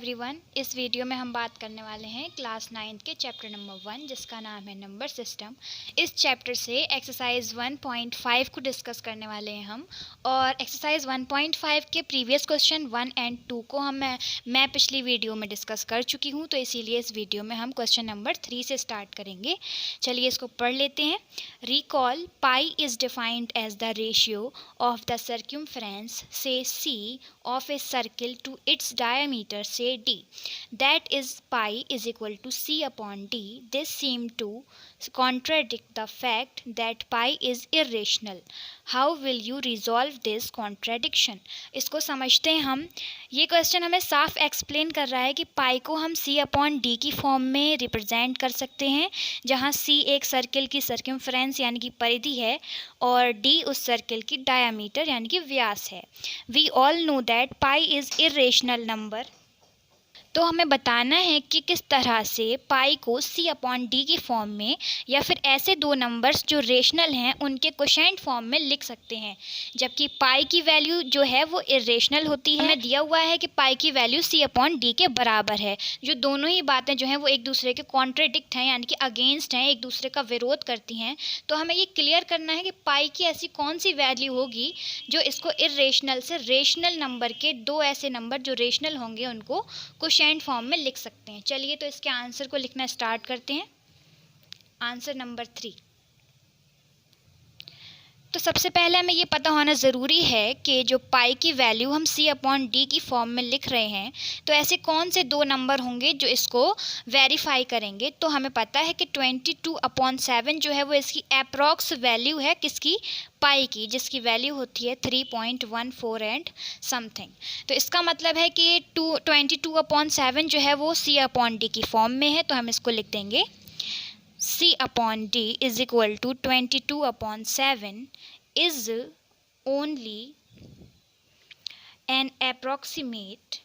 Everyone, इस video में हम बात करने वाले हैं क्लास 9 के चैप्टर नंबर 1 जिसका नाम है नंबर सिस्टम। इस चैप्टर से एक्सरसाइज 1.5 को डिस्कस करने वाले हैं हम। और एक्सरसाइज 1.5 के प्रीवियस क्वेश्चन 1 एंड 2 को मैं पिछली वीडियो में डिस्कस कर चुकी हूं, तो इसीलिए इस वीडियो में हम क्वेश्चन नंबर 3 से स्टार्ट करेंगे। चलिए इसको पढ़ लेते हैं। Recall pi is defined as the ratio of the circumference से C of a circle to its diameter say d, that is pi is equal to c upon d. This seem to contradict the fact that pi is irrational. How will you resolve this contradiction? इसको समझते हैं हम। ये question हमें साफ explain कर रहा है कि पाई को हम c अपॉन d की फॉर्म में रिप्रेजेंट कर सकते हैं, जहाँ c एक सर्किल की सर्कमफ्रेंस यानी कि परिधि है और d उस सर्किल की डायामीटर यानी कि व्यास है। We all know that pi is irrational number. तो हमें बताना है कि किस तरह से पाई को c अपॉन डी की फॉर्म में या फिर ऐसे दो नंबर्स जो रेशनल हैं उनके कोशेंट फॉर्म में लिख सकते हैं, जबकि पाई की वैल्यू जो है वो इरेशनल होती है। हमें दिया हुआ है कि पाई की वैल्यू c अपॉन डी के बराबर है। जो दोनों ही बातें जो हैं वो एक दूसरे के कॉन्ट्रडिक्ट हैं यानी कि अगेंस्ट हैं, एक दूसरे का विरोध करती हैं। तो हमें ये क्लियर करना है कि पाई की ऐसी कौन सी वैल्यू होगी जो इसको इरेशनल से रेशनल नंबर के दो ऐसे नंबर जो रेशनल होंगे उनको कोशेंट फॉर्म में लिख सकते हैं। चलिए तो इसके आंसर को लिखना स्टार्ट करते हैं। Answer number 3। तो सबसे पहले हमें ये पता होना ज़रूरी है कि जो पाई की वैल्यू हम c अपॉन डी की फॉर्म में लिख रहे हैं, तो ऐसे कौन से दो नंबर होंगे जो इसको वेरीफाई करेंगे। तो हमें पता है कि 22/7 जो है वो इसकी अप्रॉक्स वैल्यू है किसकी, पाई की, जिसकी वैल्यू होती है 3.14 एंड समथिंग। तो इसका मतलब है कि 22/7 जो है वो c अपॉन डी की फॉर्म में है, तो हम इसको लिख देंगे c upon d is equal to 22/7 is only an approximate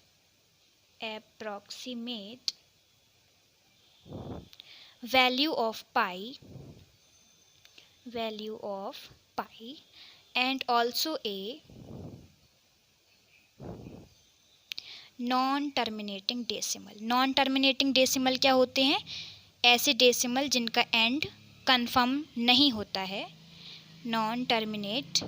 value of pi and also a non-terminating decimal। non-terminating decimal क्या होते हैं? ऐसे डेसिमल जिनका एंड कंफर्म नहीं होता है, नॉन टर्मिनेट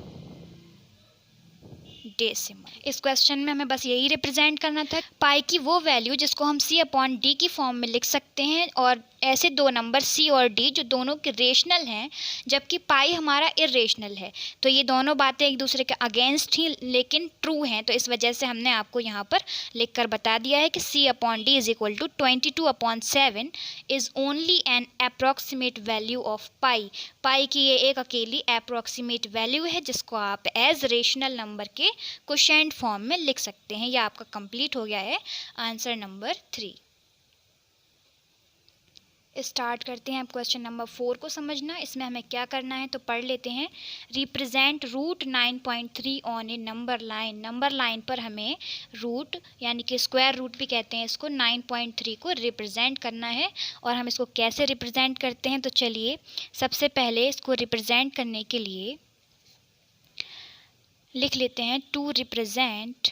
डेसिमल। इस क्वेश्चन में हमें बस यही रिप्रेजेंट करना था पाई की वो वैल्यू जिसको हम c अपॉन डी की फॉर्म में लिख सकते हैं, और ऐसे दो नंबर c और d जो दोनों के रेशनल हैं जबकि पाई हमारा इरेशनल है। तो ये दोनों बातें एक दूसरे के अगेंस्ट ही लेकिन ट्रू हैं, तो इस वजह से हमने आपको यहाँ पर लिख कर बता दिया है कि c upon D is equal to 22/7 is only an approximate value of pi. Pi की ये एक अकेली अप्रॉक्सीमेट वैल्यू है जिसको आप एज रेशनल नंबर के कोशेंट फॉर्म में लिख सकते हैं। यह आपका कंप्लीट हो गया है आंसर नंबर 3। स्टार्ट करते हैं अब क्वेश्चन नंबर 4 को समझना। इसमें हमें क्या करना है तो पढ़ लेते हैं। Represent root 9.3 on a number line. Number line पर हमें रूट यानी कि स्क्वायर रूट भी कहते हैं इसको, 9.3 को रिप्रेजेंट करना है। और हम इसको कैसे रिप्रेजेंट करते हैं, तो चलिए सबसे पहले इसको रिप्रेजेंट करने के लिए लिख लेते हैं to represent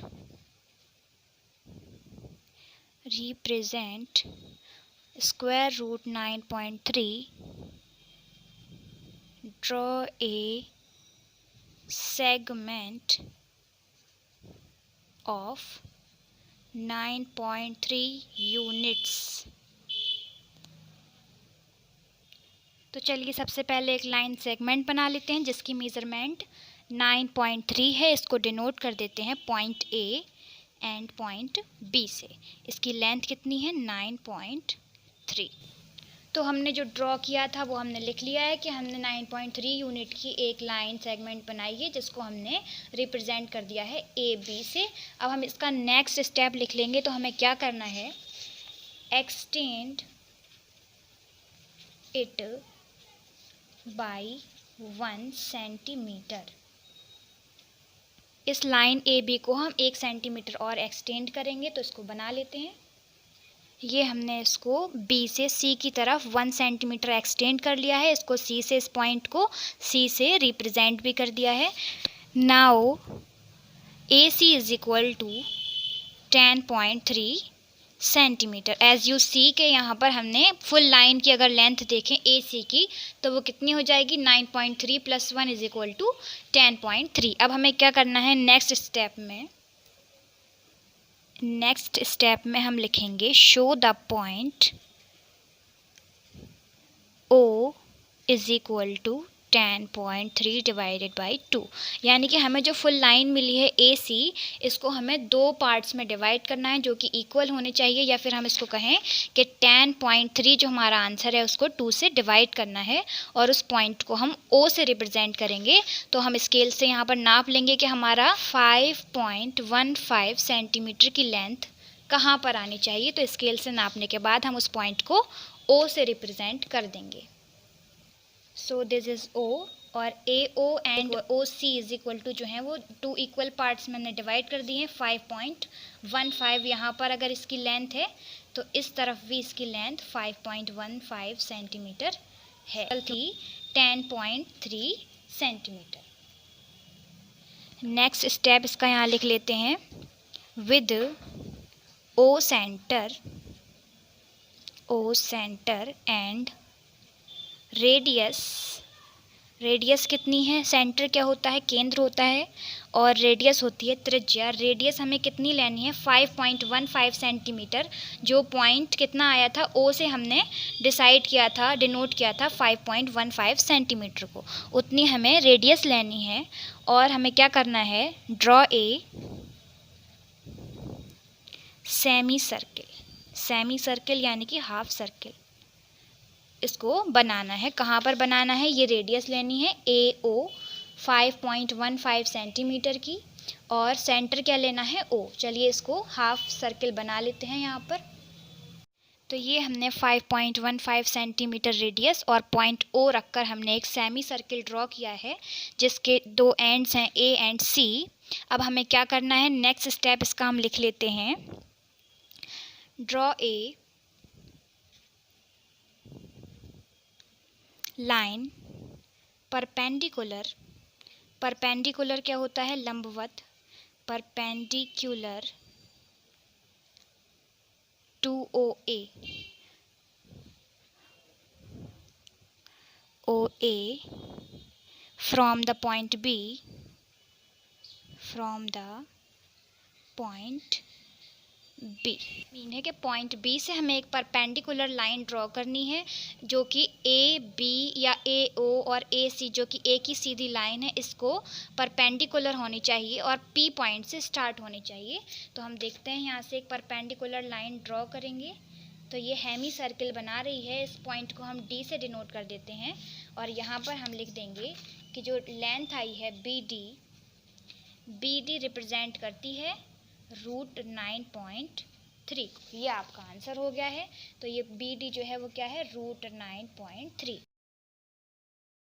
square root 9.3, draw a segment of 9.3 units। तो चलिए सबसे पहले एक लाइन सेगमेंट बना लेते हैं जिसकी मेज़रमेंट 9.3 है। इसको डिनोट कर देते हैं point A and point B से। इसकी लेंथ कितनी है, 9.3। तो हमने जो ड्रॉ किया था वो हमने लिख लिया है कि हमने 9.3 यूनिट की एक लाइन सेगमेंट बनाई है जिसको हमने रिप्रेजेंट कर दिया है AB से। अब हम इसका नेक्स्ट स्टेप लिख लेंगे। तो हमें क्या करना है, एक्सटेंड इट बाई 1 सेंटीमीटर। इस लाइन AB को हम 1 सेंटीमीटर और एक्सटेंड करेंगे। तो इसको बना लेते हैं। ये हमने इसको B से C की तरफ 1 सेंटीमीटर एक्सटेंड कर लिया है। इसको C से, इस पॉइंट को C से रिप्रेजेंट भी कर दिया है। Now AC is equal to 10.3 centimetre. As you see के यहाँ पर हमने फुल लाइन की अगर लेंथ देखें ए सी की तो वो कितनी हो जाएगी 9.3 + 1 = 10.3। अब हमें क्या करना है नेक्स्ट स्टेप में हम लिखेंगे शो द पॉइंट O = 10.3 / 2। यानी कि हमें जो फुल लाइन मिली है ए सी, इसको हमें 2 पार्ट्स में डिवाइड करना है जो कि इक्वल होने चाहिए, या फिर हम इसको कहें कि 10.3 जो हमारा आंसर है उसको 2 से डिवाइड करना है और उस पॉइंट को हम O से रिप्रेजेंट करेंगे। तो हम स्केल से यहाँ पर नाप लेंगे कि हमारा 5.15 सेंटीमीटर की लेंथ कहाँ पर आनी चाहिए। तो स्केल से नापने के बाद हम उस पॉइंट को O से रिप्रेजेंट कर देंगे। सो दिस इज़ O और AO एंड OC = जो है वो 2 इक्वल पार्ट्स में हमने डिवाइड कर दिए हैं। 5.15 यहाँ पर अगर इसकी लेंथ है तो इस तरफ भी इसकी लेंथ 5.15 सेंटीमीटर है, थी 10.3 सेंटीमीटर। नेक्स्ट स्टेप इसका यहाँ लिख लेते हैं with O centre and radius कितनी है, सेंटर क्या होता है, केंद्र होता है, और रेडियस होती है त्रिज्या। रेडियस हमें कितनी लेनी है 5.15 सेंटीमीटर। जो पॉइंट कितना आया था O से हमने डिसाइड किया था, डिनोट किया था 5.15 सेंटीमीटर को, उतनी हमें रेडियस लेनी है। और हमें क्या करना है, ड्रॉ ए सेमी सर्किल यानी कि हाफ सर्किल, इसको बनाना है। कहाँ पर बनाना है, ये रेडियस लेनी है AO 5.15 सेंटीमीटर की, और सेंटर क्या लेना है O। चलिए इसको हाफ सर्किल बना लेते हैं यहाँ पर। तो ये हमने 5.15 सेंटीमीटर रेडियस और पॉइंट O रखकर हमने एक सेमी सर्किल ड्रॉ किया है जिसके 2 एंड्स हैं A एंड C। अब हमें क्या करना है, नेक्स्ट स्टेप इसका हम लिख लेते हैं ड्रॉ ए लाइन परपेंडिकुलर क्या होता है, लंबवत, perpendicular to OA from the point B। Mean है कि पॉइंट B से हमें एक परपेंडिकुलर लाइन ड्रॉ करनी है जो कि AB या AO और AC जो कि एक ही सीधी लाइन है, इसको परपेंडिकुलर होनी चाहिए और P पॉइंट से स्टार्ट होनी चाहिए। तो हम देखते हैं यहाँ से एक परपेंडिकुलर लाइन ड्रॉ करेंगे तो ये हेमी सर्किल बना रही है। इस पॉइंट को हम D से डिनोट कर देते हैं और यहाँ पर हम लिख देंगे कि जो लेंथ आई है BD रिप्रेजेंट करती है √9.3। ये आपका आंसर हो गया है। तो ये BD जो है वो क्या है, √9.3।